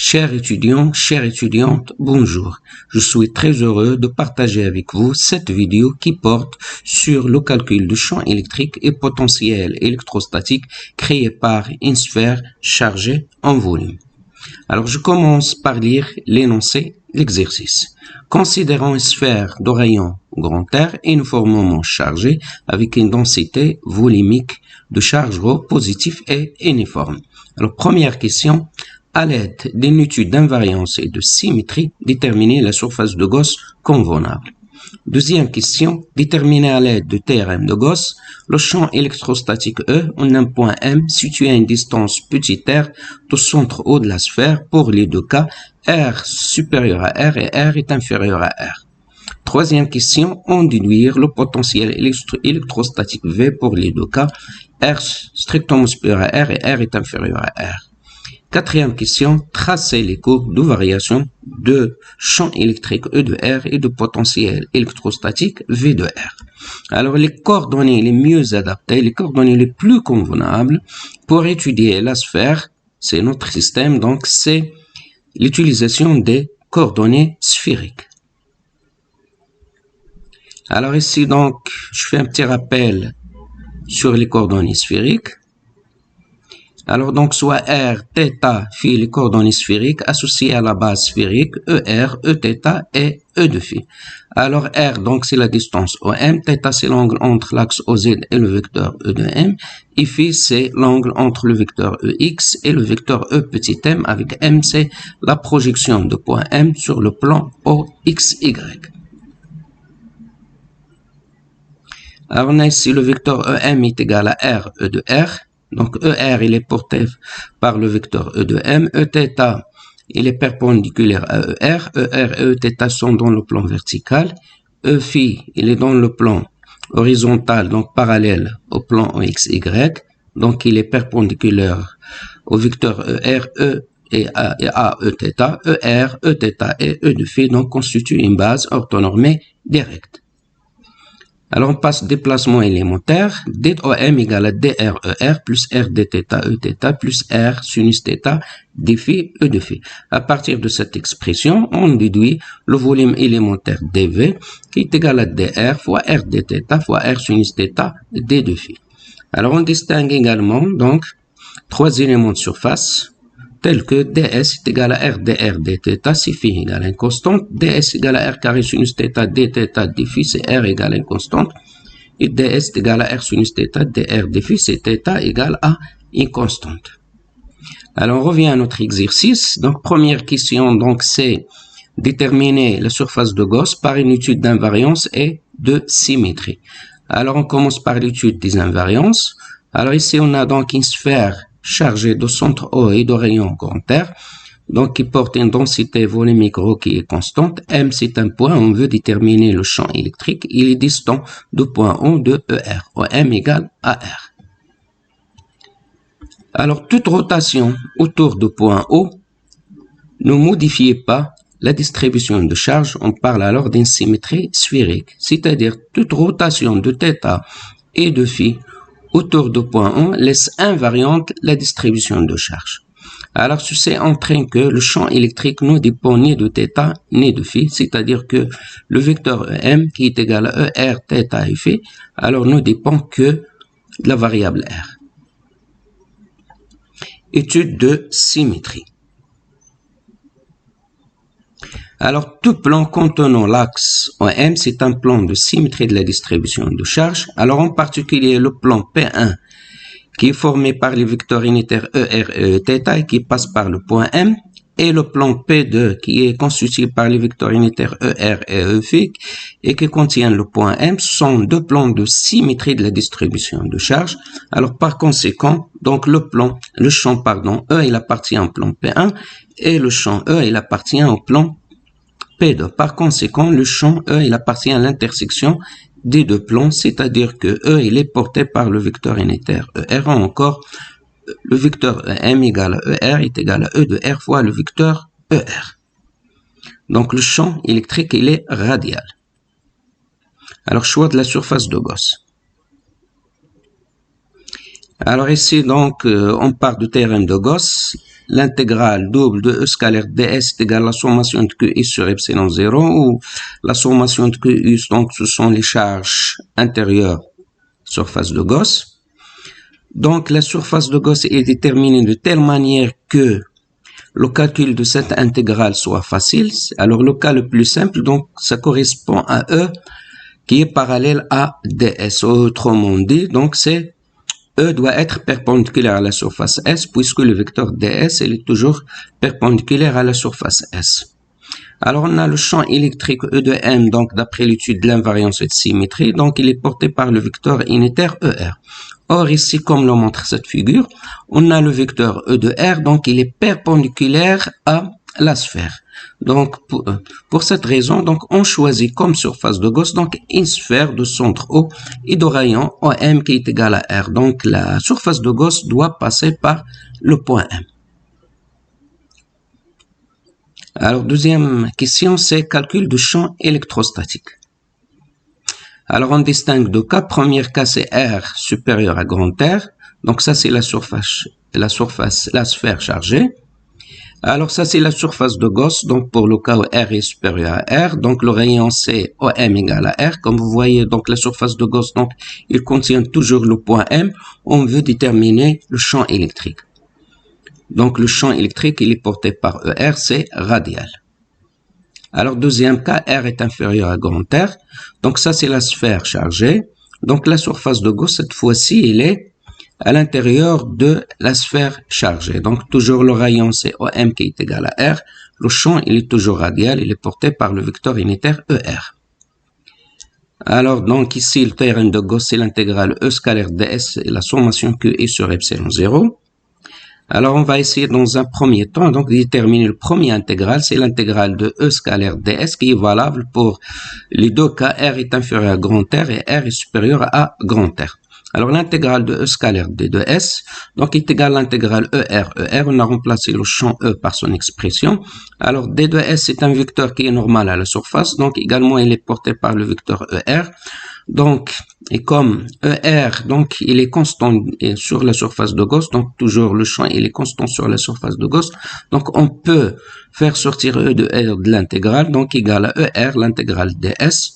Chers étudiants, chères étudiantes, bonjour. Je suis très heureux de partager avec vous cette vidéo qui porte sur le calcul du champ électrique et potentiel électrostatique créé par une sphère chargée en volume. Alors, je commence par lire l'énoncé de l'exercice. Considérons une sphère de rayon grand R uniformément chargée avec une densité volumique de charge ρ positif et uniforme. Alors, première question. À l'aide d'une étude d'invariance et de symétrie, déterminer la surface de Gauss convenable. Deuxième question, déterminer à l'aide de théorème de Gauss le champ électrostatique E en un point M situé à une distance petit r du centre O de la sphère pour les deux cas, R supérieur à R et R est inférieur à R. Troisième question, en déduire le potentiel électrostatique V pour les deux cas, R strictement supérieur à R et R est inférieur à R. Quatrième question, tracer les courbes de variation de champ électrique E de R et de potentiel électrostatique V de R. Alors, les coordonnées les mieux adaptées, les coordonnées les plus convenables pour étudier la sphère, c'est notre système, donc c'est l'utilisation des coordonnées sphériques. Alors ici, donc, je fais un petit rappel sur les coordonnées sphériques. Alors, donc, soit R, θ, phi, les coordonnées sphériques associées à la base sphérique, ER, Eθ et E de phi. Alors, R, donc, c'est la distance OM, θ, c'est l'angle entre l'axe OZ et le vecteur E de M, et phi, c'est l'angle entre le vecteur EX et le vecteur E petit m, avec M, c'est la projection de point M sur le plan OXY. Alors, on a ici le vecteur EM est égal à R, E de R. Donc, ER, il est porté par le vecteur E de M. Eθ, il est perpendiculaire à ER. ER et Eθ sont dans le plan vertical. E phi, il est dans le plan horizontal, donc parallèle au plan OXY. Donc, il est perpendiculaire au vecteur ER, E et à Eθ. ER, Eθ et E de phi, donc, constituent une base orthonormée directe. Alors, on passe déplacement élémentaire. DOM égale à DRER plus R dθ Eθ plus R sinus θ d phi E de phi. À partir de cette expression, on déduit le volume élémentaire dV qui est égal à dr fois R dθ fois R sinus θ d de phi. Alors, on distingue également, donc, trois éléments de surface tels que ds est égal à R dr dθ si phi égale à une constante, ds égale à R carré sinus θ dθ d phi c'est R égale à une constante, et ds est égal à R sinus θ dr d phi c'est θ égale à une constante. Alors, on revient à notre exercice. Donc, première question, donc, c'est déterminer la surface de Gauss par une étude d'invariance et de symétrie. Alors, on commence par l'étude des invariances. Alors, ici, on a donc une sphère chargé de centre O et de rayon grand R, donc qui porte une densité volumique ρ qui est constante. M, c'est un point, on veut déterminer le champ électrique, il est distant du point O de ER, OM égale à R. Alors, toute rotation autour du point O ne modifie pas la distribution de charge, on parle alors d'une symétrie sphérique, c'est-à-dire toute rotation de θ et de phi autour du point O laisse invariante la distribution de charge. Alors, ceci entraîne que le champ électrique ne dépend ni de θ ni de phi, c'est-à-dire que le vecteur EM qui est égal à ER, θ et phi, alors ne dépend que de la variable R. Étude de symétrie. Alors, tout plan contenant l'axe OM, c'est un plan de symétrie de la distribution de charge. Alors, en particulier, le plan P1, qui est formé par les vecteurs unitaires ER et Eθ et qui passe par le point M, et le plan P2, qui est constitué par les vecteurs unitaires ER et Eφ et qui contient le point M, sont deux plans de symétrie de la distribution de charge. Alors, par conséquent, donc le champ, E, il appartient au plan P1 et le champ E, il appartient au plan P2. Par conséquent, le champ E, il appartient à l'intersection des deux plans, c'est-à-dire que E, il est porté par le vecteur unitaire ER, ou encore le vecteur M égale à ER est égal à E de R fois le vecteur ER. Donc, le champ électrique, il est radial. Alors, choix de la surface de Gauss. Alors ici, donc, on part du théorème de Gauss. l'intégrale double de E scalaire ds est égale à la sommation de QI sur epsilon 0, ou la sommation de QI, donc ce sont les charges intérieures surface de Gauss. Donc la surface de Gauss est déterminée de telle manière que le calcul de cette intégrale soit facile. Alors le cas le plus simple, donc ça correspond à E qui est parallèle à ds. Autrement dit, donc c'est E doit être perpendiculaire à la surface S, puisque le vecteur ds il est toujours perpendiculaire à la surface S. Alors on a le champ électrique E de M, donc d'après l'étude de l'invariance et de symétrie, donc il est porté par le vecteur unitaire ER. Or ici, comme le montre cette figure, on a le vecteur E de R, donc il est perpendiculaire à la sphère. Donc pour cette raison, donc on choisit comme surface de Gauss donc une sphère de centre O et de rayon OM qui est égal à R. Donc la surface de Gauss doit passer par le point M. Alors deuxième question, c'est calcul de champ électrostatique. Alors on distingue deux cas. Premier cas, c'est R supérieur à grand R. Donc ça c'est la sphère chargée. Alors ça c'est la surface de Gauss, donc pour le cas où R est supérieur à R, donc le rayon c'est OM égale à R. Comme vous voyez, donc la surface de Gauss, donc il contient toujours le point M. On veut déterminer le champ électrique. Donc le champ électrique il est porté par ER, c'est radial. Alors deuxième cas, R est inférieur à grand R, donc ça c'est la sphère chargée. Donc la surface de Gauss cette fois-ci elle est à l'intérieur de la sphère chargée. Donc toujours le rayon c'est OM qui est égal à R. Le champ il est toujours radial, il est porté par le vecteur unitaire ER. Alors donc ici le théorème de Gauss c'est l'intégrale E scalaire ds et la sommation QI sur epsilon 0. Alors on va essayer dans un premier temps donc de déterminer le premier intégral, c'est l'intégrale de E scalaire ds qui est valable pour les deux cas. R est inférieur à grand R et R est supérieur à grand R. Alors l'intégrale de E scalaire d de S, donc est égale à l'intégrale ER. On a remplacé le champ E par son expression. Alors d de S est un vecteur qui est normal à la surface, donc également il est porté par le vecteur ER. Donc, et comme ER, donc il est constant sur la surface de Gauss, donc toujours le champ il est constant sur la surface de Gauss, donc on peut faire sortir E de R de l'intégrale, donc égal à ER, l'intégrale ds.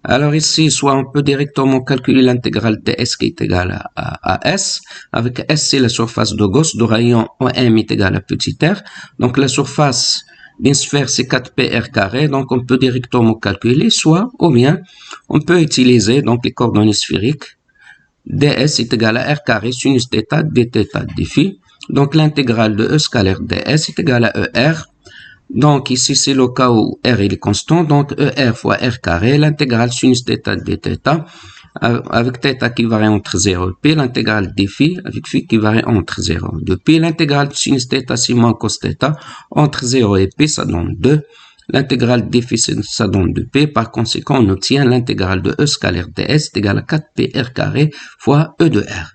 Alors ici, soit on peut directement calculer l'intégrale ds qui est égale à S, avec S c'est la surface de Gauss, de rayon OM est égal à petit r, donc la surface d'une sphère c'est 4πr carré, donc on peut directement calculer, soit, ou bien, on peut utiliser donc les coordonnées sphériques, ds est égal à r carré sinus θ dθ dφ, donc l'intégrale de E scalaire ds est égale à ER. Donc ici c'est le cas où R il est constant, donc ER fois R carré, l'intégrale sinus θ dθ, avec θ qui varie entre 0 et π, l'intégrale dφ avec φ qui varie entre 0 et π, l'intégrale de sinus θ c'est moins cos θ, entre 0 et π ça donne 2, l'intégrale dφ ça donne 2π, par conséquent on obtient l'intégrale de E scalaire ds est égale à 4πr carré fois E de R.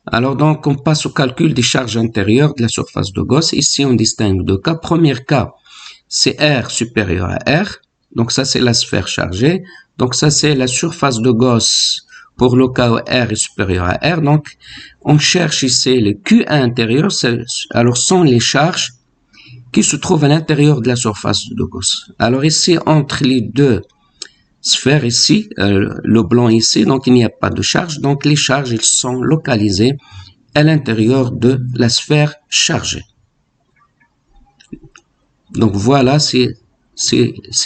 Alors donc on passe au calcul des charges intérieures de la surface de Gauss. Ici on distingue deux cas. Premier cas c'est R supérieur à R, donc ça c'est la sphère chargée, donc ça c'est la surface de Gauss pour le cas où R est supérieur à R. Donc on cherche ici le Q intérieur, alors sont les charges qui se trouvent à l'intérieur de la surface de Gauss. Alors ici entre les deux sphère ici, le blanc ici, donc il n'y a pas de charge, donc les charges ils sont localisées à l'intérieur de la sphère chargée. Donc voilà, c'est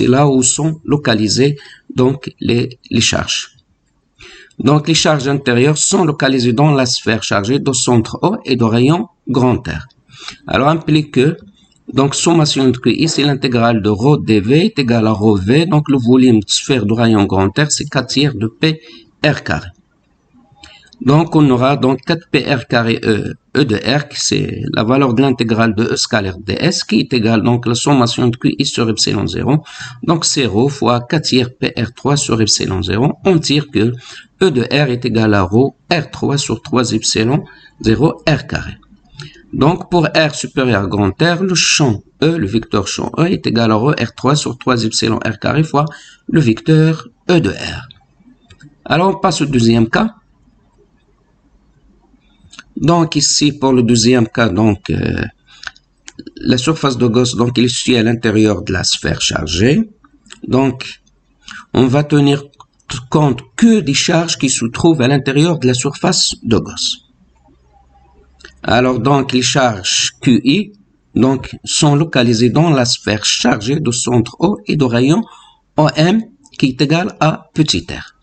là où sont localisées donc les charges. Donc les charges intérieures sont localisées dans la sphère chargée de centre O et de rayon grand R. Alors implique que donc, sommation de QI, c'est l'intégrale de ρ dV est égale à ρ V. Donc, le volume de sphère de rayon grand R, c'est 4 tiers de P R carré. Donc, on aura donc 4πr carré E de R, qui c'est la valeur de l'intégrale de E scalaire ds, qui est égale donc la sommation de QI sur epsilon 0. Donc, c'est ρ fois 4 tiers PR3 sur epsilon 0. On tire que E de R est égal à ρ R3 sur 3 epsilon 0 R carré. Donc, pour R supérieur à grand R, le champ E, le vecteur champ E est égal à ρ R3 sur 3 epsilon R carré fois le vecteur E de R. Alors, on passe au deuxième cas. Donc ici, pour le deuxième cas, donc la surface de Gauss, donc il est située à l'intérieur de la sphère chargée. Donc, on va tenir compte que des charges qui se trouvent à l'intérieur de la surface de Gauss. Alors, donc, les charges QI, donc, sont localisées dans la sphère chargée de centre O et de rayon OM qui est égal à petit r.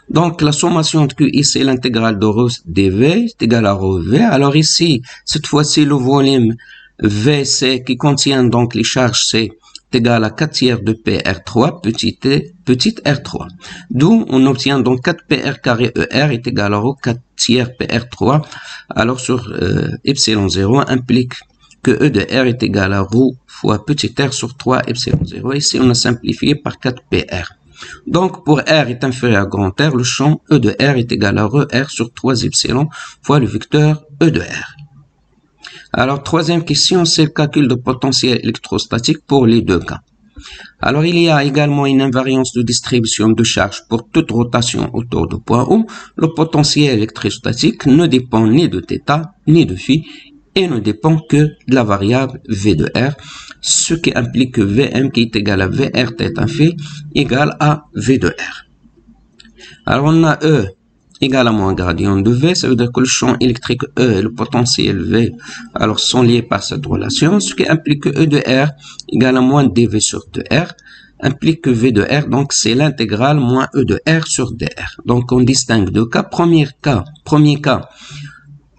Donc, la sommation de QI, c'est l'intégrale de ρ dV, est égale à ρ V. Alors ici, cette fois-ci, le volume VC qui contient donc les charges C est égal à 4 tiers de PR3, petit r3. D'où on obtient donc 4PR carré ER est égal à ρ 4 tiers PR3. Alors sur epsilon 0 implique que E de R est égal à ρ fois petit r sur 3 epsilon 0. Ici, on a simplifié par 4PR. Donc, pour R est inférieur à grand R, le champ E de R est égal à RE sur 3 epsilon fois le vecteur E de R. Alors, troisième question, c'est le calcul de potentiel électrostatique pour les deux cas. Alors, il y a également une invariance de distribution de charge pour toute rotation autour du point où le potentiel électrostatique ne dépend ni de θ ni de φ et ne dépend que de la variable V de R, ce qui implique que Vm qui est égal à VR θ φ égale à V de R. Alors, on a E égale à moins gradient de V, ça veut dire que le champ électrique E et le potentiel V alors sont liés par cette relation, ce qui implique que E de R égale à moins dV sur 2R, implique que V de R, donc c'est l'intégrale moins E de R sur dr. Donc on distingue deux cas. Premier cas,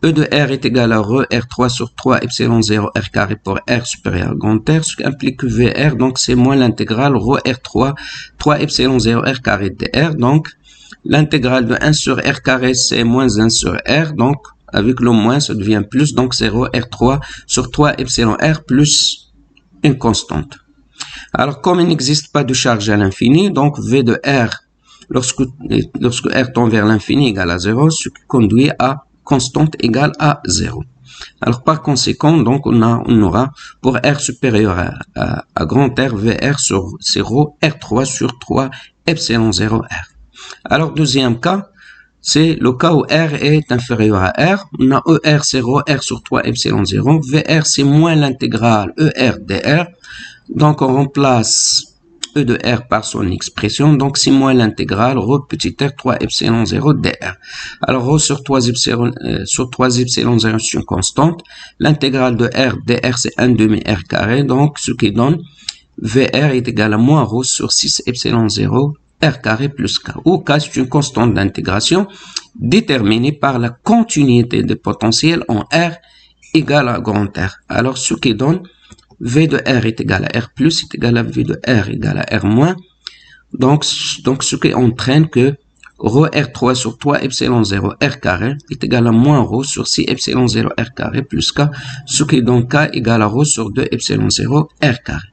E de R est égal à R3 sur 3 epsilon 0 R carré pour R supérieur à grand R, ce qui implique que VR, donc c'est moins l'intégrale R3, 3 epsilon 0 R carré dr, donc l'intégrale de 1 sur R carré, c'est moins 1 sur R, donc avec le moins, ça devient plus, donc c'est R3 sur 3 epsilon R plus une constante. Alors, comme il n'existe pas de charge à l'infini, donc V de R, lorsque R tend vers l'infini égale à 0, ce qui conduit à constante égale à 0. Alors, par conséquent, donc, on aura pour R supérieur à grand R, VR sur 0, R3 sur 3 epsilon 0 R. Alors, deuxième cas, c'est le cas où R est inférieur à R. On a ER, c'est ρR sur 3 epsilon 0. VR, c'est moins l'intégrale ER dr. Donc, on remplace E de R par son expression. Donc, c'est moins l'intégrale ρ petit r 3 epsilon 0 dr. Alors, ρ sur 3 epsilon 0, c'est une constante. L'intégrale de R dr, c'est 1 demi R carré. Donc, ce qui donne VR est égal à moins ρ sur 6 epsilon 0 R carré plus K. Où K, c'est une constante d'intégration déterminée par la continuité des potentiels en R égale à grand R. Alors, ce qui donne V de R est égal à R plus est égal à V de R égale à R moins. Donc ce qui entraîne que ρ R3 sur 3 epsilon 0 R carré est égal à moins ρ sur 6 epsilon 0 R carré plus K, ce qui donne K égale à ρ sur 2 epsilon 0 R carré.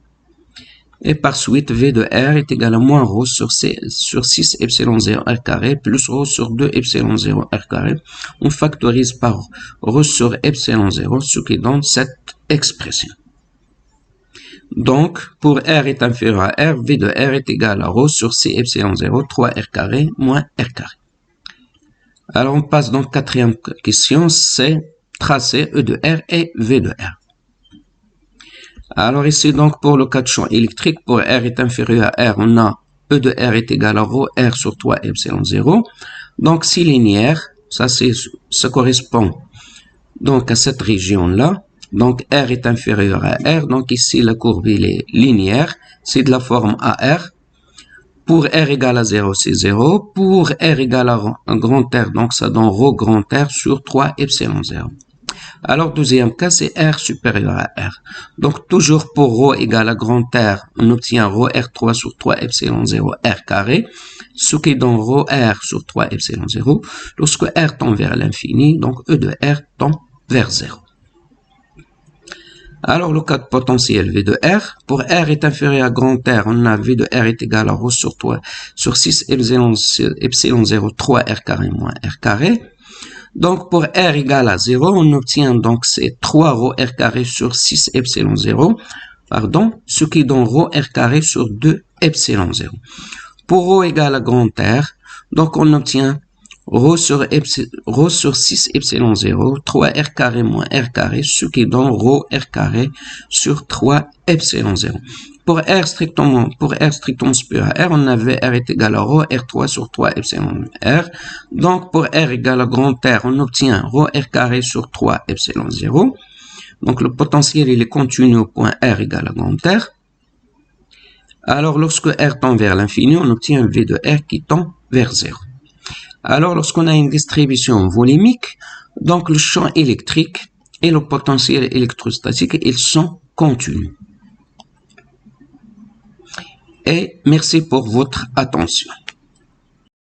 Et par suite, V de R est égal à moins ρ sur 6 epsilon 0 R carré plus ρ sur 2 epsilon 0 R carré. On factorise par ρ sur epsilon 0, ce qui donne cette expression. Donc, pour R est inférieur à R, V de R est égal à ρ sur 6 epsilon 0, 3 R carré moins R carré. Alors, on passe donc quatrième question, c'est tracer E de R et V de R. Alors ici, donc, pour le cas de champ électrique, pour R est inférieur à R, on a E de R est égal à ρ R sur 3 epsilon 0. Donc, c'est linéaire, ça correspond donc à cette région-là. Donc, R est inférieur à R. Donc, ici, la courbe, elle est linéaire. C'est de la forme AR. Pour R égale à 0, c'est 0. Pour R égale à un grand R, donc ça donne ρ grand R sur 3 epsilon 0. Alors, deuxième cas, c'est R supérieur à R. Donc, toujours pour ρ égale à grand R, on obtient ρ R3 sur 3 epsilon 0 R carré, ce qui donne ρ R sur 3 epsilon 0. Lorsque R tend vers l'infini, donc E de R tend vers 0. Alors, le cas de potentiel V de R, pour R est inférieur à grand R, on a V de R est égal à ρ sur 3 sur 6 epsilon 0 3 R carré moins R carré. Donc, pour R égale à 0, on obtient donc c'est 3 ρ R carré sur 6 epsilon 0, ce qui donne ρ R carré sur 2 epsilon 0. Pour ρ égale à grand R, donc on obtient rho sur 6 epsilon 0, 3r carré moins r carré, ce qui donne rho r carré sur 3 epsilon 0. Pour R strictement supérieur à R, on avait R est égal à rho R3 sur 3 epsilon R. Donc, pour R égale à grand R, on obtient rho R carré sur 3 epsilon 0. Donc, le potentiel, il est continu au point R égale à grand R. Alors, lorsque R tend vers l'infini, on obtient un V de R qui tend vers 0. Alors, lorsqu'on a une distribution volumique, donc le champ électrique et le potentiel électrostatique, ils sont continus. Et merci pour votre attention.